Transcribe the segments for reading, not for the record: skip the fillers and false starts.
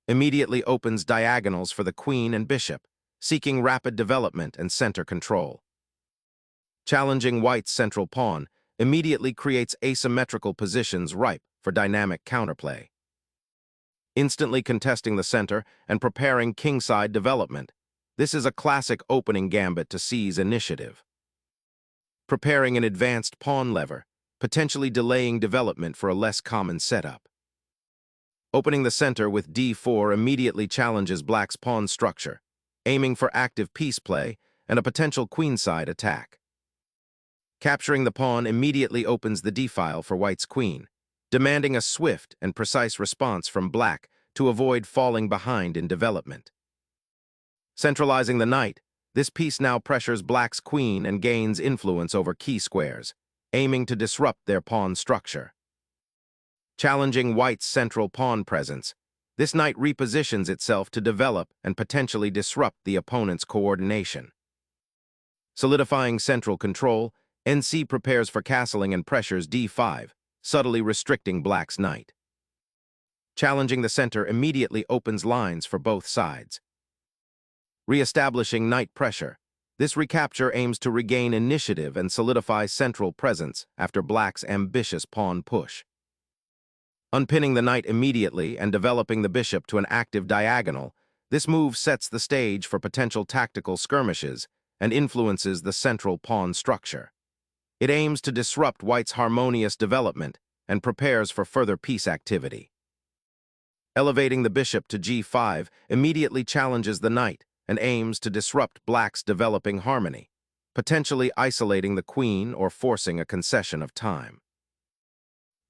immediately opens diagonals for the queen and bishop, seeking rapid development and center control. Challenging white's central pawn immediately creates asymmetrical positions ripe for dynamic counterplay. Instantly contesting the center and preparing kingside development, this is a classic opening gambit to seize initiative. Preparing an advanced pawn lever, potentially delaying development for a less common setup. Opening the center with d4 immediately challenges black's pawn structure, aiming for active piece play and a potential queenside attack. Capturing the pawn immediately opens the d-file for white's queen, demanding a swift and precise response from black to avoid falling behind in development. Centralizing the knight, this piece now pressures black's queen and gains influence over key squares, aiming to disrupt their pawn structure. Challenging white's central pawn presence, this knight repositions itself to develop and potentially disrupt the opponent's coordination. Solidifying central control, NC prepares for castling and pressures d5, subtly restricting black's knight. Challenging the center immediately opens lines for both sides. Re-establishing knight pressure, this recapture aims to regain initiative and solidify central presence after black's ambitious pawn push. Unpinning the knight immediately and developing the bishop to an active diagonal, this move sets the stage for potential tactical skirmishes and influences the central pawn structure. It aims to disrupt white's harmonious development and prepares for further piece activity. Elevating the bishop to g5 immediately challenges the knight and aims to disrupt black's developing harmony, potentially isolating the queen or forcing a concession of time.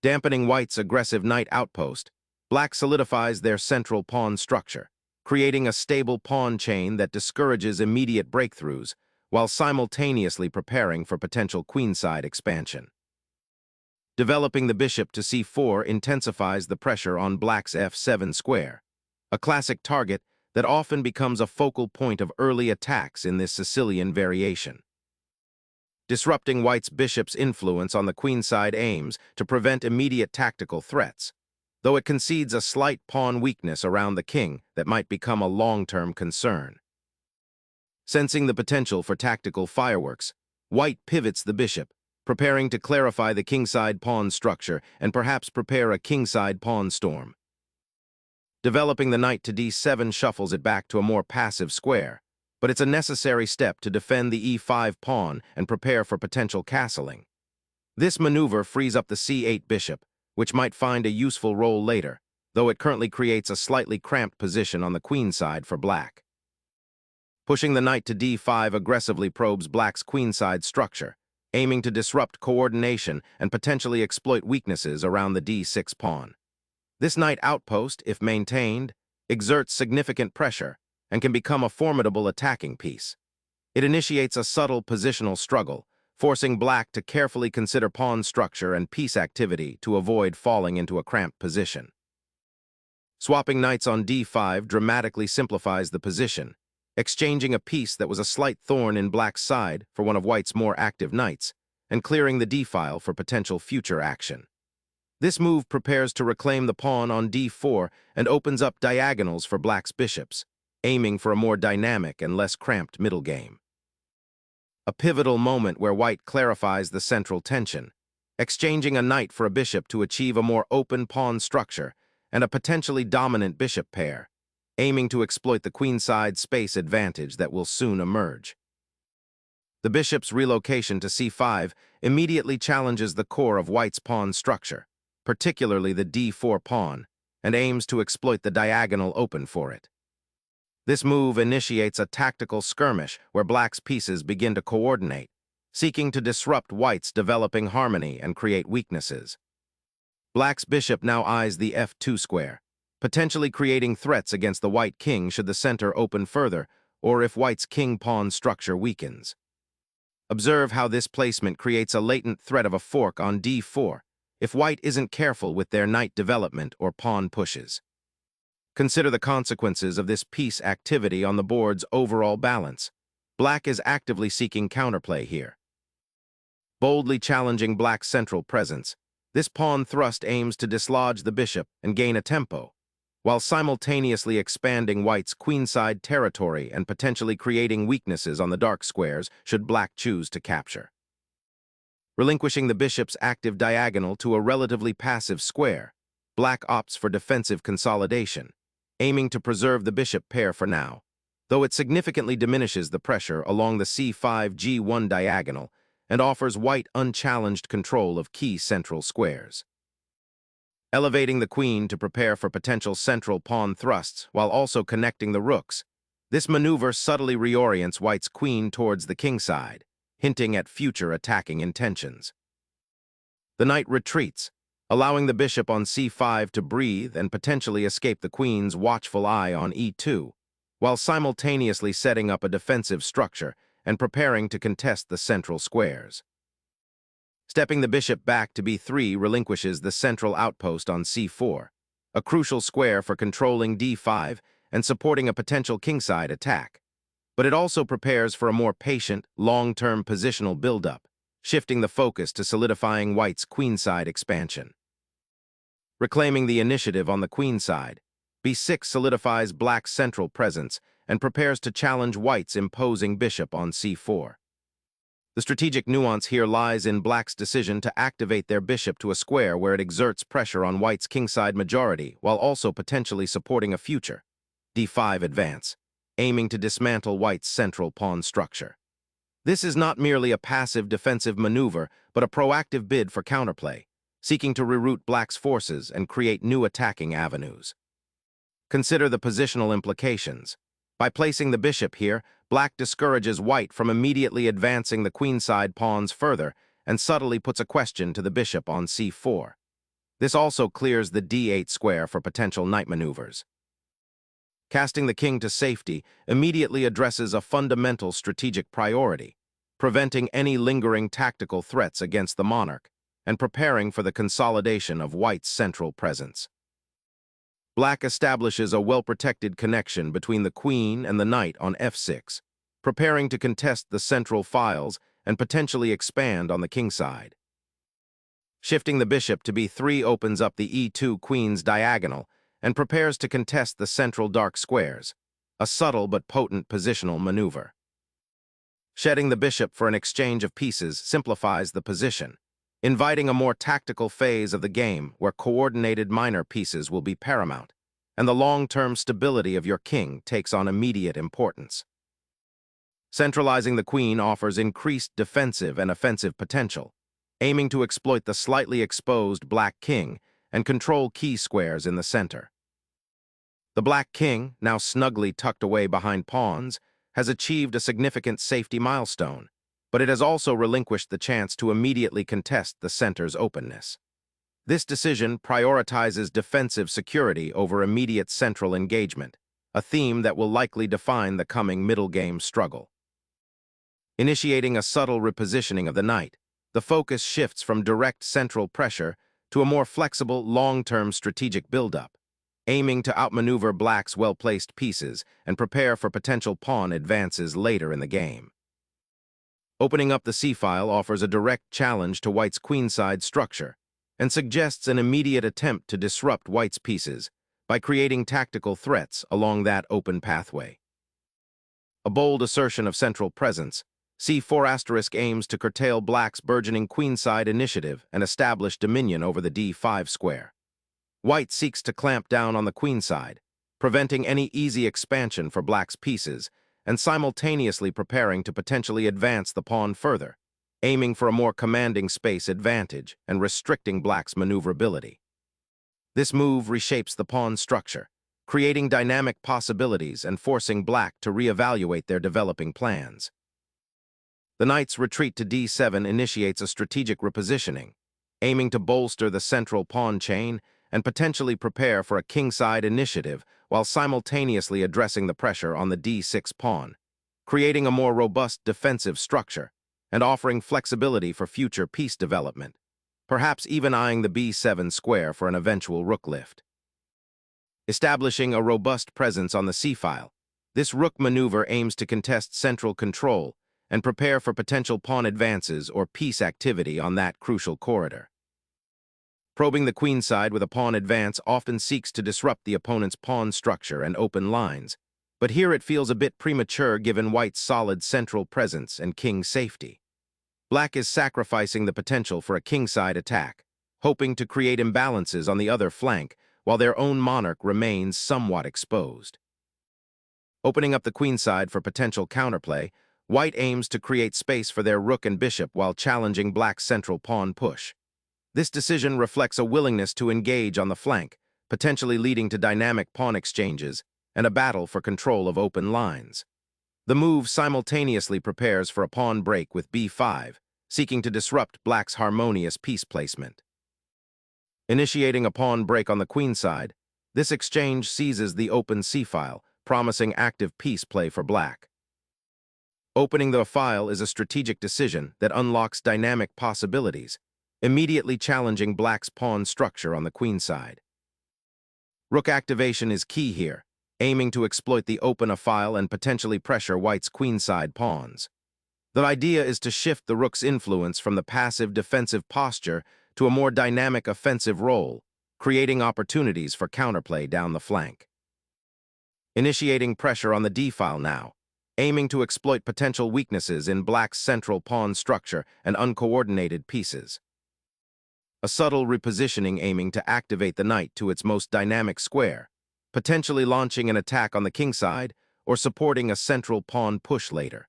Dampening white's aggressive knight outpost, black solidifies their central pawn structure, creating a stable pawn chain that discourages immediate breakthroughs while simultaneously preparing for potential queenside expansion. Developing the bishop to c4 intensifies the pressure on black's f7 square, a classic target that often becomes a focal point of early attacks in this Sicilian variation. Disrupting white's bishop's influence on the queenside aims to prevent immediate tactical threats, though it concedes a slight pawn weakness around the king that might become a long-term concern. Sensing the potential for tactical fireworks, white pivots the bishop, preparing to clarify the kingside pawn structure and perhaps prepare a kingside pawn storm. Developing the knight to d7 shuffles it back to a more passive square, but it's a necessary step to defend the e5 pawn and prepare for potential castling. This maneuver frees up the c8 bishop, which might find a useful role later, though it currently creates a slightly cramped position on the queen side for black. Pushing the knight to d5 aggressively probes black's queenside structure, aiming to disrupt coordination and potentially exploit weaknesses around the d6 pawn. This knight outpost, if maintained, exerts significant pressure and can become a formidable attacking piece. It initiates a subtle positional struggle, forcing black to carefully consider pawn structure and piece activity to avoid falling into a cramped position. Swapping knights on d5 dramatically simplifies the position, exchanging a piece that was a slight thorn in black's side for one of white's more active knights, and clearing the d-file for potential future action. This move prepares to reclaim the pawn on d4 and opens up diagonals for black's bishops, aiming for a more dynamic and less cramped middle game. A pivotal moment where white clarifies the central tension, exchanging a knight for a bishop to achieve a more open pawn structure and a potentially dominant bishop pair, aiming to exploit the queenside space advantage that will soon emerge. The bishop's relocation to c5 immediately challenges the core of white's pawn structure, particularly the d4 pawn, and aims to exploit the diagonal open for it. This move initiates a tactical skirmish where black's pieces begin to coordinate, seeking to disrupt white's developing harmony and create weaknesses. Black's bishop now eyes the f2 square, potentially creating threats against the white king should the center open further or if white's king-pawn structure weakens. Observe how this placement creates a latent threat of a fork on d4 if white isn't careful with their knight development or pawn pushes. Consider the consequences of this piece activity on the board's overall balance. Black is actively seeking counterplay here. Boldly challenging black's central presence, this pawn thrust aims to dislodge the bishop and gain a tempo, while simultaneously expanding white's queenside territory and potentially creating weaknesses on the dark squares should black choose to capture. Relinquishing the bishop's active diagonal to a relatively passive square, black opts for defensive consolidation, aiming to preserve the bishop pair for now, though it significantly diminishes the pressure along the c5-g1 diagonal and offers white unchallenged control of key central squares. Elevating the queen to prepare for potential central pawn thrusts while also connecting the rooks, this maneuver subtly reorients white's queen towards the kingside, hinting at future attacking intentions. The knight retreats, allowing the bishop on c5 to breathe and potentially escape the queen's watchful eye on e2, while simultaneously setting up a defensive structure and preparing to contest the central squares. Stepping the bishop back to b3 relinquishes the central outpost on c4, a crucial square for controlling d5 and supporting a potential kingside attack. But it also prepares for a more patient, long-term positional build-up, shifting the focus to solidifying white's queenside expansion. Reclaiming the initiative on the queenside, b6 solidifies black's central presence and prepares to challenge white's imposing bishop on c4. The strategic nuance here lies in black's decision to activate their bishop to a square where it exerts pressure on white's kingside majority while also potentially supporting a future d5 advance, aiming to dismantle white's central pawn structure. This is not merely a passive defensive maneuver, but a proactive bid for counterplay, seeking to reroute black's forces and create new attacking avenues. Consider the positional implications. By placing the bishop here, black discourages white from immediately advancing the queenside pawns further and subtly puts a question to the bishop on c4. This also clears the d8 square for potential knight maneuvers. Casting the king to safety immediately addresses a fundamental strategic priority, preventing any lingering tactical threats against the monarch and preparing for the consolidation of white's central presence. Black establishes a well-protected connection between the queen and the knight on f6, preparing to contest the central files and potentially expand on the kingside. Shifting the bishop to b3 opens up the e2 queen's diagonal and prepares to contest the central dark squares, a subtle but potent positional maneuver. Shedding the bishop for an exchange of pieces simplifies the position, inviting a more tactical phase of the game where coordinated minor pieces will be paramount, and the long-term stability of your king takes on immediate importance. Centralizing the queen offers increased defensive and offensive potential, aiming to exploit the slightly exposed black king and control key squares in the center. The black king, now snugly tucked away behind pawns, has achieved a significant safety milestone, but it has also relinquished the chance to immediately contest the center's openness. This decision prioritizes defensive security over immediate central engagement, a theme that will likely define the coming middle game struggle. Initiating a subtle repositioning of the knight, the focus shifts from direct central pressure to a more flexible, long-term strategic buildup, aiming to outmaneuver black's well-placed pieces and prepare for potential pawn advances later in the game. Opening up the c-file offers a direct challenge to white's queenside structure and suggests an immediate attempt to disrupt white's pieces by creating tactical threats along that open pathway. A bold assertion of central presence, c4* aims to curtail black's burgeoning queenside initiative and establish dominion over the d5 square. White seeks to clamp down on the queenside, preventing any easy expansion for black's pieces and simultaneously preparing to potentially advance the pawn further, aiming for a more commanding space advantage and restricting black's maneuverability. This move reshapes the pawn structure, creating dynamic possibilities and forcing black to reevaluate their developing plans. The knight's retreat to d7 initiates a strategic repositioning, aiming to bolster the central pawn chain and potentially prepare for a kingside initiative while simultaneously addressing the pressure on the d6 pawn, creating a more robust defensive structure and offering flexibility for future piece development, perhaps even eyeing the b7 square for an eventual rook lift. Establishing a robust presence on the c-file, this rook maneuver aims to contest central control and prepare for potential pawn advances or piece activity on that crucial corridor. Probing the queenside with a pawn advance often seeks to disrupt the opponent's pawn structure and open lines, but here it feels a bit premature given white's solid central presence and king safety. Black is sacrificing the potential for a kingside attack, hoping to create imbalances on the other flank while their own monarch remains somewhat exposed. Opening up the queenside for potential counterplay, white aims to create space for their rook and bishop while challenging black's central pawn push. This decision reflects a willingness to engage on the flank, potentially leading to dynamic pawn exchanges and a battle for control of open lines. The move simultaneously prepares for a pawn break with b5, seeking to disrupt black's harmonious piece placement. Initiating a pawn break on the queenside, this exchange seizes the open c-file, promising active piece play for black. Opening the file is a strategic decision that unlocks dynamic possibilities, immediately challenging black's pawn structure on the queenside. Rook activation is key here, aiming to exploit the open file and potentially pressure white's queenside pawns. The idea is to shift the rook's influence from the passive defensive posture to a more dynamic offensive role, creating opportunities for counterplay down the flank. Initiating pressure on the d-file now, aiming to exploit potential weaknesses in black's central pawn structure and uncoordinated pieces. A subtle repositioning aiming to activate the knight to its most dynamic square, potentially launching an attack on the kingside or supporting a central pawn push later.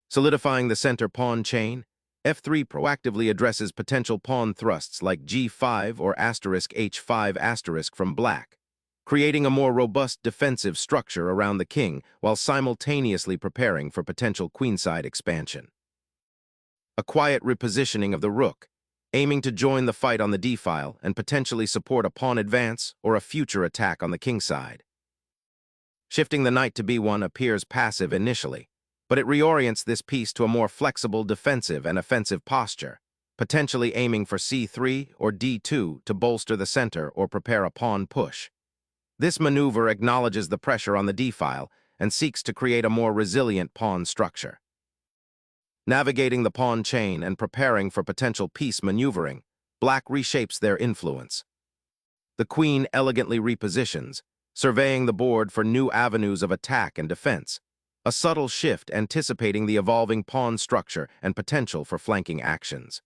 Solidifying the center pawn chain, f3 proactively addresses potential pawn thrusts like g5 or *h5* from black, creating a more robust defensive structure around the king while simultaneously preparing for potential queenside expansion. A quiet repositioning of the rook, aiming to join the fight on the d-file and potentially support a pawn advance or a future attack on the kingside. Shifting the knight to b1 appears passive initially, but it reorients this piece to a more flexible defensive and offensive posture, potentially aiming for c3 or d2 to bolster the center or prepare a pawn push. This maneuver acknowledges the pressure on the d-file and seeks to create a more resilient pawn structure. Navigating the pawn chain and preparing for potential piece maneuvering, black reshapes their influence. The queen elegantly repositions, surveying the board for new avenues of attack and defense, a subtle shift anticipating the evolving pawn structure and potential for flanking actions.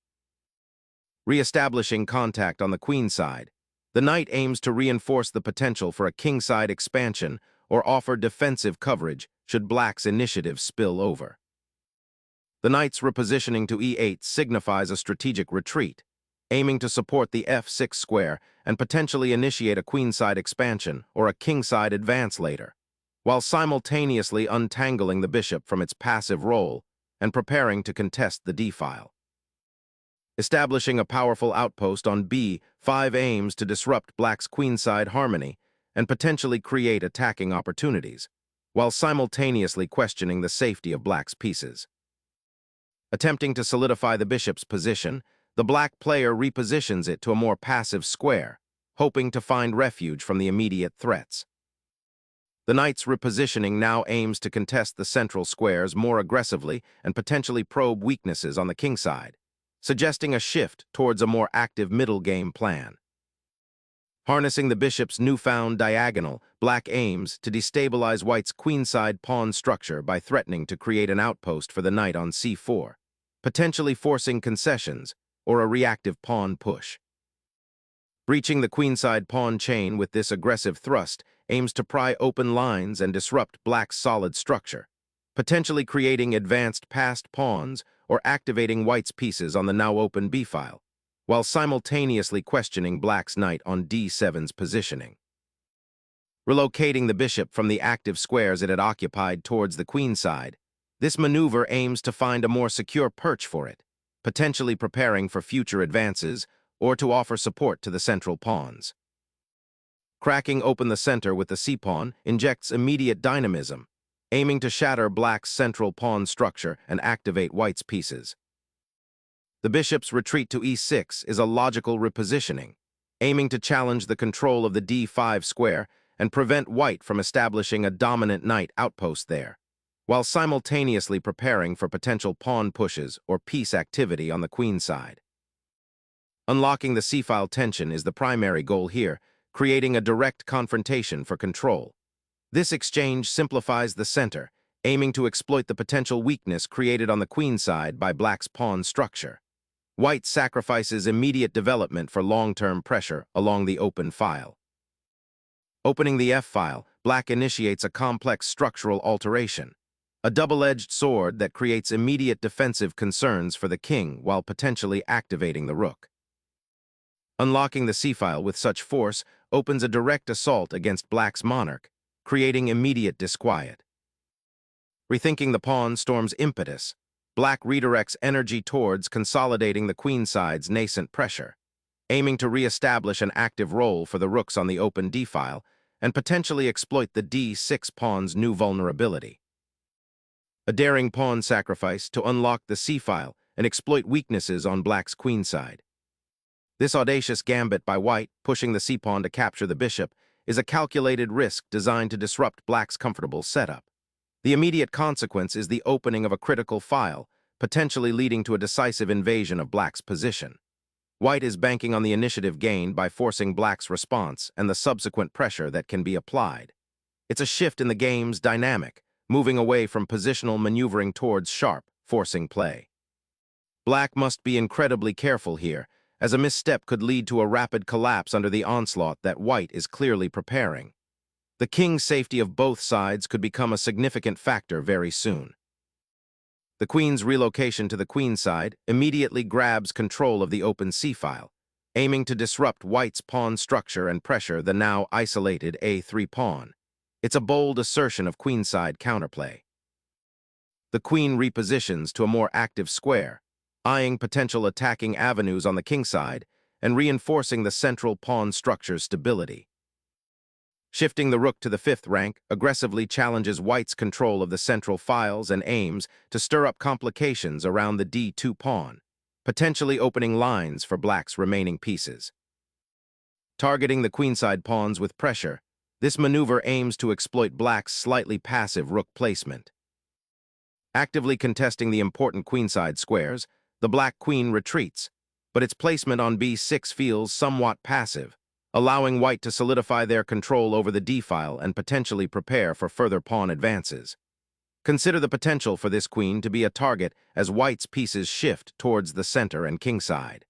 Re-establishing contact on the queenside, the knight aims to reinforce the potential for a kingside expansion or offer defensive coverage should black's initiative spill over. The knight's repositioning to e8 signifies a strategic retreat, aiming to support the f6 square and potentially initiate a queenside expansion or a kingside advance later, while simultaneously untangling the bishop from its passive role and preparing to contest the d-file. Establishing a powerful outpost on b5 aims to disrupt black's queenside harmony and potentially create attacking opportunities, while simultaneously questioning the safety of black's pieces. Attempting to solidify the bishop's position, the black player repositions it to a more passive square, hoping to find refuge from the immediate threats. The knight's repositioning now aims to contest the central squares more aggressively and potentially probe weaknesses on the kingside, suggesting a shift towards a more active middle game plan. Harnessing the bishop's newfound diagonal, black aims to destabilize white's queenside pawn structure by threatening to create an outpost for the knight on c4, potentially forcing concessions or a reactive pawn push. Breaching the queenside pawn chain with this aggressive thrust aims to pry open lines and disrupt black's solid structure, potentially creating advanced passed pawns or activating white's pieces on the now open b-file, while simultaneously questioning black's knight on d7's positioning. Relocating the bishop from the active squares it had occupied towards the queenside, this maneuver aims to find a more secure perch for it, potentially preparing for future advances or to offer support to the central pawns. Cracking open the center with the c-pawn injects immediate dynamism, aiming to shatter black's central pawn structure and activate white's pieces. The bishop's retreat to e6 is a logical repositioning, aiming to challenge the control of the d5 square and prevent white from establishing a dominant knight outpost there, while simultaneously preparing for potential pawn pushes or piece activity on the queenside. Unlocking the c-file tension is the primary goal here, creating a direct confrontation for control. This exchange simplifies the center, aiming to exploit the potential weakness created on the queen side by black's pawn structure. White sacrifices immediate development for long-term pressure along the open file. Opening the f-file, black initiates a complex structural alteration, a double-edged sword that creates immediate defensive concerns for the king while potentially activating the rook. Unlocking the c-file with such force opens a direct assault against black's monarch, creating immediate disquiet. Rethinking the pawn storm's impetus, black redirects energy towards consolidating the queen side's nascent pressure, aiming to re-establish an active role for the rooks on the open d-file and potentially exploit the d6 pawn's new vulnerability. A daring pawn sacrifice to unlock the c-file and exploit weaknesses on black's queen side. This audacious gambit by white, pushing the c-pawn to capture the bishop, is a calculated risk designed to disrupt black's comfortable setup. The immediate consequence is the opening of a critical file, potentially leading to a decisive invasion of black's position. White is banking on the initiative gained by forcing black's response and the subsequent pressure that can be applied. It's a shift in the game's dynamic, moving away from positional maneuvering towards sharp, forcing play. Black must be incredibly careful here, as a misstep could lead to a rapid collapse under the onslaught that white is clearly preparing. The king's safety of both sides could become a significant factor very soon. The queen's relocation to the queen side immediately grabs control of the open c-file, aiming to disrupt white's pawn structure and pressure the now isolated a3 pawn. It's a bold assertion of queenside counterplay. The queen repositions to a more active square, eyeing potential attacking avenues on the king side and reinforcing the central pawn structure's stability. Shifting the rook to the 5th rank aggressively challenges white's control of the central files and aims to stir up complications around the d2 pawn, potentially opening lines for black's remaining pieces. Targeting the queenside pawns with pressure, this maneuver aims to exploit black's slightly passive rook placement. Actively contesting the important queenside squares, the black queen retreats, but its placement on b6 feels somewhat passive, allowing white to solidify their control over the d-file and potentially prepare for further pawn advances. Consider the potential for this queen to be a target as white's pieces shift towards the center and kingside.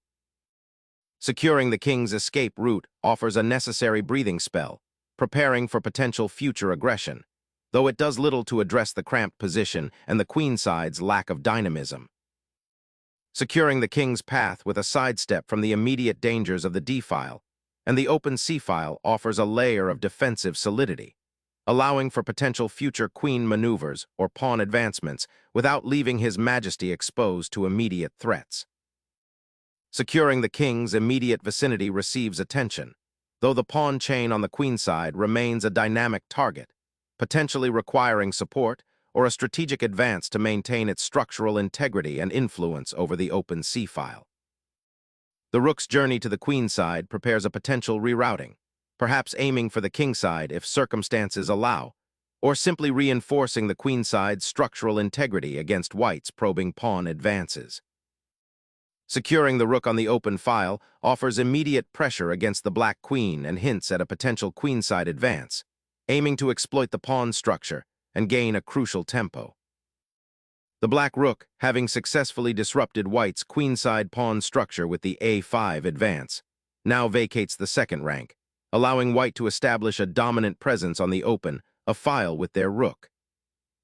Securing the king's escape route offers a necessary breathing spell, preparing for potential future aggression, though it does little to address the cramped position and the queenside's lack of dynamism. Securing the king's path with a sidestep from the immediate dangers of the d-file, and the open c-file offers a layer of defensive solidity, allowing for potential future queen maneuvers or pawn advancements without leaving His Majesty exposed to immediate threats. Securing the king's immediate vicinity receives attention, though the pawn chain on the queen side remains a dynamic target, potentially requiring support or a strategic advance to maintain its structural integrity and influence over the open c-file. The rook's journey to the queen side prepares a potential rerouting, perhaps aiming for the king side if circumstances allow, or simply reinforcing the queen side's structural integrity against white's probing pawn advances. Securing the rook on the open file offers immediate pressure against the black queen and hints at a potential queenside advance, aiming to exploit the pawn structure and gain a crucial tempo. The black rook, having successfully disrupted white's queenside pawn structure with the a5 advance, now vacates the 2nd rank, allowing white to establish a dominant presence on the open, a file with their rook.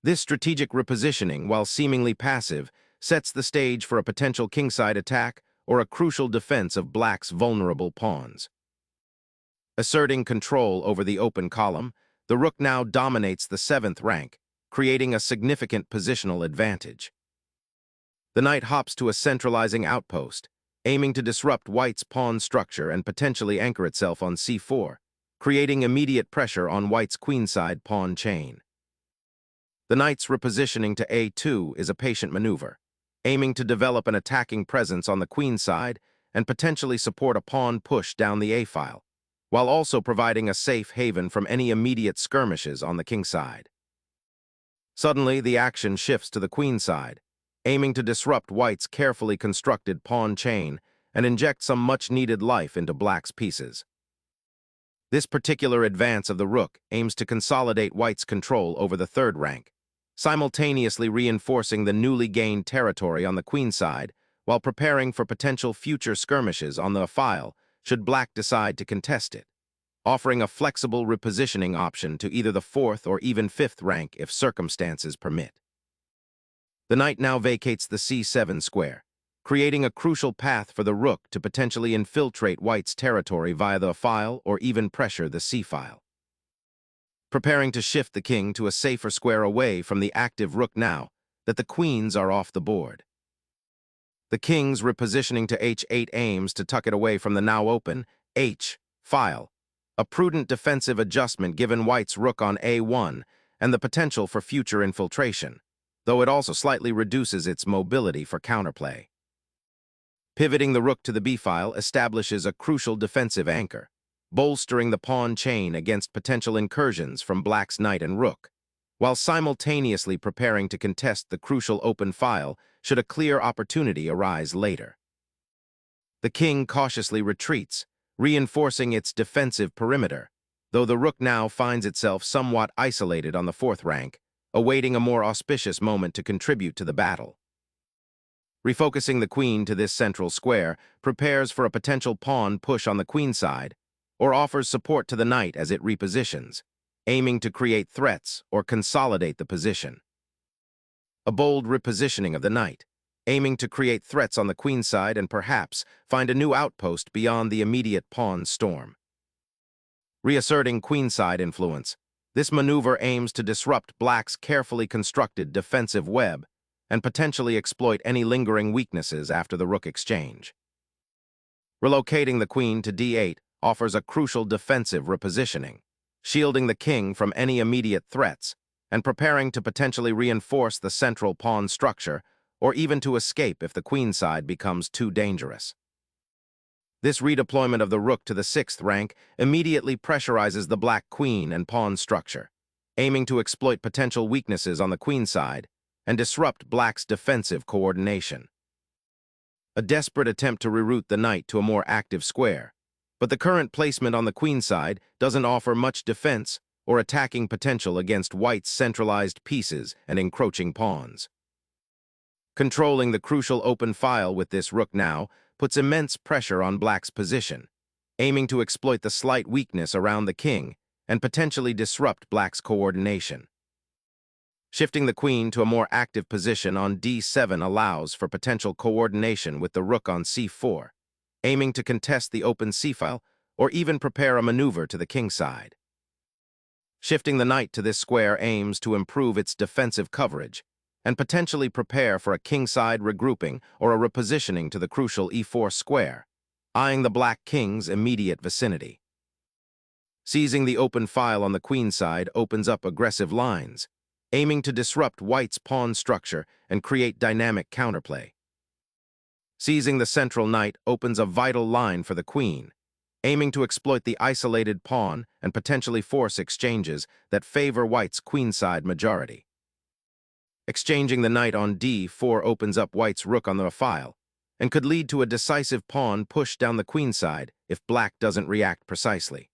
This strategic repositioning, while seemingly passive, sets the stage for a potential kingside attack or a crucial defense of black's vulnerable pawns. Asserting control over the open column, the rook now dominates the 7th rank, creating a significant positional advantage. The knight hops to a centralizing outpost, aiming to disrupt white's pawn structure and potentially anchor itself on c4, creating immediate pressure on white's queenside pawn chain. The knight's repositioning to a2 is a patient maneuver, aiming to develop an attacking presence on the queen side and potentially support a pawn push down the a-file, while also providing a safe haven from any immediate skirmishes on the king side. Suddenly, the action shifts to the queen side, aiming to disrupt white's carefully constructed pawn chain and inject some much-needed life into black's pieces. This particular advance of the rook aims to consolidate white's control over the third rank, simultaneously reinforcing the newly gained territory on the queen side while preparing for potential future skirmishes on the file should black decide to contest it, offering a flexible repositioning option to either the fourth or even fifth rank if circumstances permit. The knight now vacates the c7 square, creating a crucial path for the rook to potentially infiltrate white's territory via the file or even pressure the c-file. Preparing to shift the king to a safer square away from the active rook now that the queens are off the board. The king's repositioning to h8 aims to tuck it away from the now open h-file, a prudent defensive adjustment given white's rook on a1 and the potential for future infiltration, though it also slightly reduces its mobility for counterplay. Pivoting the rook to the b-file establishes a crucial defensive anchor, bolstering the pawn chain against potential incursions from black's knight and rook, while simultaneously preparing to contest the crucial open file should a clear opportunity arise later. The king cautiously retreats, reinforcing its defensive perimeter, though the rook now finds itself somewhat isolated on the fourth rank, awaiting a more auspicious moment to contribute to the battle. Refocusing the queen to this central square prepares for a potential pawn push on the queen side, or offers support to the knight as it repositions, aiming to create threats or consolidate the position. A bold repositioning of the knight, aiming to create threats on the queen side and perhaps find a new outpost beyond the immediate pawn storm. Reasserting queenside influence, this maneuver aims to disrupt black's carefully constructed defensive web and potentially exploit any lingering weaknesses after the rook exchange. Relocating the queen to d8 offers a crucial defensive repositioning, shielding the king from any immediate threats and preparing to potentially reinforce the central pawn structure or even to escape if the queen side becomes too dangerous. This redeployment of the rook to the sixth rank immediately pressurizes the black queen and pawn structure, aiming to exploit potential weaknesses on the queen side and disrupt black's defensive coordination. A desperate attempt to reroute the knight to a more active square, but the current placement on the queen side doesn't offer much defense or attacking potential against white's centralized pieces and encroaching pawns. Controlling the crucial open file with this rook now puts immense pressure on black's position, aiming to exploit the slight weakness around the king and potentially disrupt black's coordination. Shifting the queen to a more active position on d7 allows for potential coordination with the rook on c4, aiming to contest the open c-file or even prepare a maneuver to the king side. Shifting the knight to this square aims to improve its defensive coverage and potentially prepare for a kingside regrouping or a repositioning to the crucial e4 square, eyeing the black king's immediate vicinity. Seizing the open file on the queen side opens up aggressive lines, aiming to disrupt white's pawn structure and create dynamic counterplay. Seizing the central knight opens a vital line for the queen, aiming to exploit the isolated pawn and potentially force exchanges that favor white's queenside majority. Exchanging the knight on d4 opens up white's rook on the file and could lead to a decisive pawn push down the queenside if black doesn't react precisely.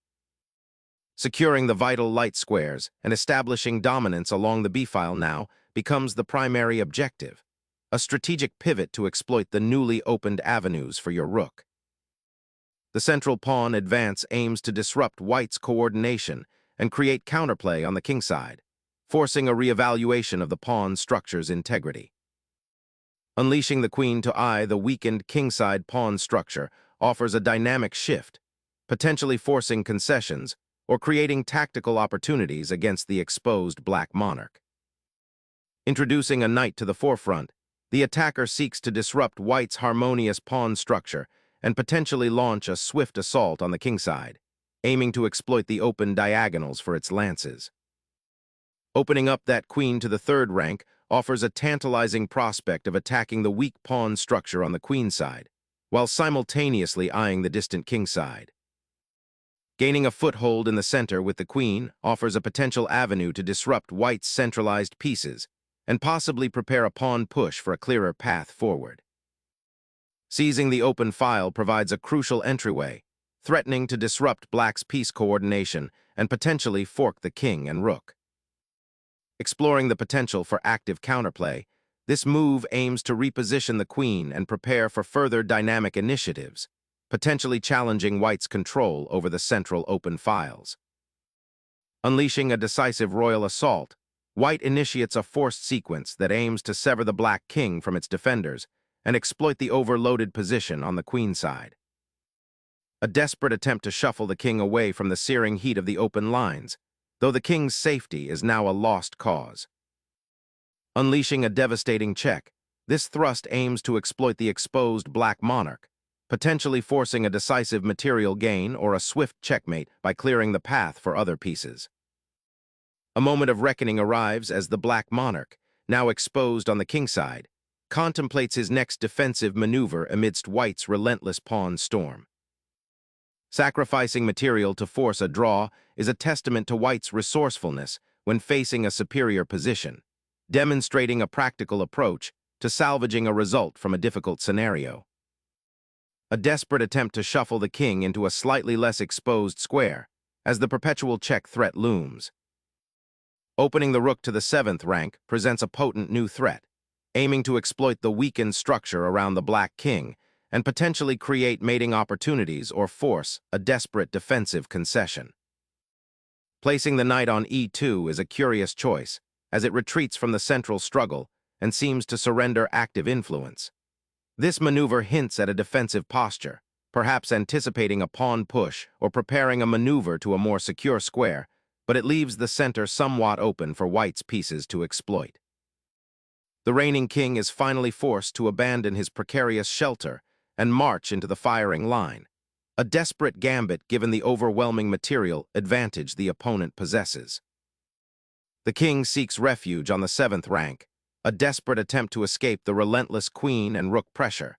Securing the vital light squares and establishing dominance along the b-file now becomes the primary objective, a strategic pivot to exploit the newly opened avenues for your rook. The central pawn advance aims to disrupt white's coordination and create counterplay on the kingside, forcing a reevaluation of the pawn structure's integrity. Unleashing the queen to eye the weakened kingside pawn structure offers a dynamic shift, potentially forcing concessions or creating tactical opportunities against the exposed black monarch. Introducing a knight to the forefront, the attacker seeks to disrupt white's harmonious pawn structure and potentially launch a swift assault on the kingside, aiming to exploit the open diagonals for its lances. Opening up that queen to the third rank offers a tantalizing prospect of attacking the weak pawn structure on the queen side, while simultaneously eyeing the distant king side. Gaining a foothold in the center with the queen offers a potential avenue to disrupt white's centralized pieces and possibly prepare a pawn push for a clearer path forward. Seizing the open file provides a crucial entryway, threatening to disrupt black's piece coordination and potentially fork the king and rook. Exploring the potential for active counterplay, this move aims to reposition the queen and prepare for further dynamic initiatives, potentially challenging white's control over the central open files. Unleashing a decisive royal assault, white initiates a forced sequence that aims to sever the black king from its defenders and exploit the overloaded position on the queen side. A desperate attempt to shuffle the king away from the searing heat of the open lines, though the king's safety is now a lost cause. Unleashing a devastating check, this thrust aims to exploit the exposed black monarch, potentially forcing a decisive material gain or a swift checkmate by clearing the path for other pieces. A moment of reckoning arrives as the black monarch, now exposed on the king side, contemplates his next defensive maneuver amidst white's relentless pawn storm. Sacrificing material to force a draw is a testament to white's resourcefulness when facing a superior position, demonstrating a practical approach to salvaging a result from a difficult scenario. A desperate attempt to shuffle the king into a slightly less exposed square as the perpetual check threat looms. Opening the rook to the 7th rank presents a potent new threat, aiming to exploit the weakened structure around the black king and potentially create mating opportunities or force a desperate defensive concession. Placing the knight on e2 is a curious choice, as it retreats from the central struggle and seems to surrender active influence. This maneuver hints at a defensive posture, perhaps anticipating a pawn push or preparing a maneuver to a more secure square, but it leaves the center somewhat open for white's pieces to exploit. The reigning king is finally forced to abandon his precarious shelter and march into the firing line, a desperate gambit given the overwhelming material advantage the opponent possesses. The king seeks refuge on the 7th rank, a desperate attempt to escape the relentless queen and rook pressure,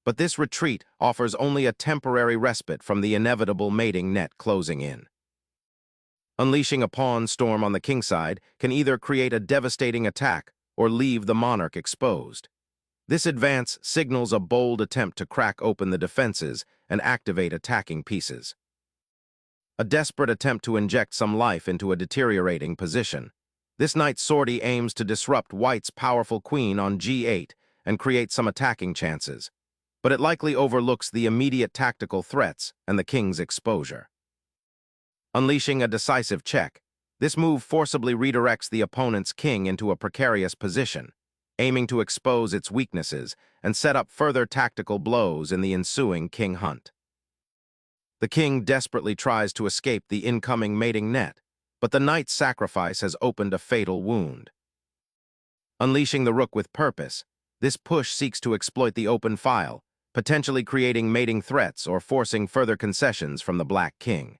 but this retreat offers only a temporary respite from the inevitable mating net closing in. Unleashing a pawn storm on the king side can either create a devastating attack or leave the monarch exposed. This advance signals a bold attempt to crack open the defenses and activate attacking pieces. A desperate attempt to inject some life into a deteriorating position. This knight's sortie aims to disrupt white's powerful queen on g8 and create some attacking chances, but it likely overlooks the immediate tactical threats and the king's exposure. Unleashing a decisive check, this move forcibly redirects the opponent's king into a precarious position, aiming to expose its weaknesses and set up further tactical blows in the ensuing king hunt. The king desperately tries to escape the incoming mating net, but the knight's sacrifice has opened a fatal wound. Unleashing the rook with purpose, this push seeks to exploit the open file, potentially creating mating threats or forcing further concessions from the black king.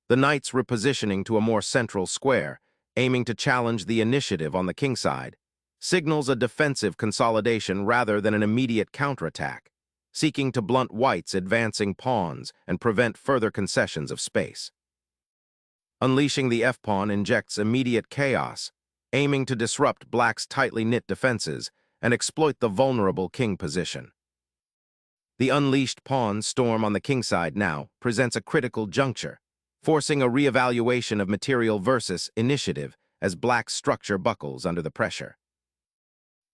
The knight's repositioning to a more central square, aiming to challenge the initiative on the king side, signals a defensive consolidation rather than an immediate counterattack, seeking to blunt white's advancing pawns and prevent further concessions of space. Unleashing the f-pawn injects immediate chaos, aiming to disrupt black's tightly knit defenses and exploit the vulnerable king position. The unleashed pawn storm on the king side now presents a critical juncture, forcing a re-evaluation of material versus initiative as black's structure buckles under the pressure.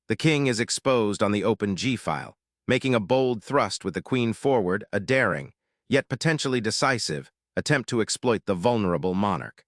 The king is exposed on the open g-file, making a bold thrust with the queen forward, a daring, yet potentially decisive, attempt to exploit the vulnerable monarch.